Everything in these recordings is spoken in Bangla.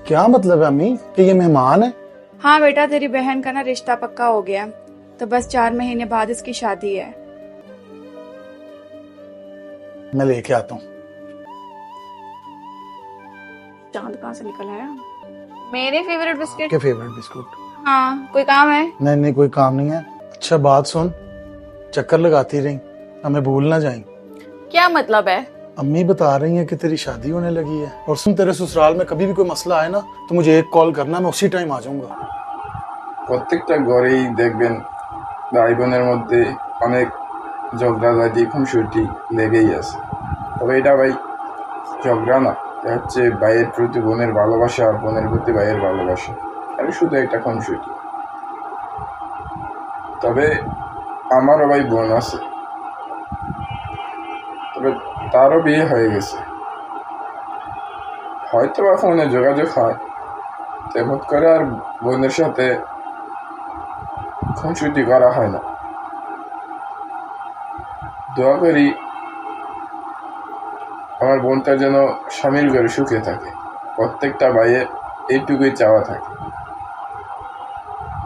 क्या मतलब है अम्मी कि ये मेहमान है? हाँ बेटा, तेरी बहन का ना रिश्ता पक्का हो गया, तो बस 4 महीने बाद इसकी शादी है। मैं लेके आता हूँ। चांद कहाँ से निकल आया? मेरे फेवरेट बिस्किट। के फेवरेट बिस्कुट? हाँ, कोई काम है? नहीं नहीं, कोई काम नहीं है। अच्छा बात सुन, चक्कर लगाती रही, हमें भूल ना जाए। क्या मतलब है? अम्मी बता रही हैं कि तेरी शादी होने लगी है। और सुन, तेरे ससुराल में कभी भी कोई मसला आए ना तो मुझे एक कॉल करना, मैं उसी टाइम आ जाऊंगा। প্রত্যেকটা ঘরেই দেখবেন ভাই বোনের মধ্যে অনেক ঝগড়াঝাটি খুনসুটি লেগেই আছে। তবে এটা ভাই ঝগড়া না, এটা হচ্ছে ভাইয়ের প্রতি বোনের ভালোবাসা আর বোনের প্রতি ভাইয়ের ভালোবাসা। এটা শুধু একটা খুনসুটি। তবে আমারও ভাই বোন আছে, তবে তারও বিয়ে হয়ে গেছে। হয়তো বা ফোনে যোগাযোগ হয়, তেমন করে আর বোনের সাথে খুনসুটি করা হয় না। দোয়া করি আমার বোনটা যেন স্বামীর ঘরে সুখে থাকে। প্রত্যেকটা ভাইয়ের এইটুকুই চাওয়া থাকে।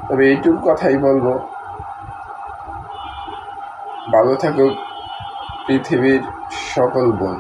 তবে এইটুকু কথাই বলবো, ভালো থাকুক পৃথিবীর সকল বোন।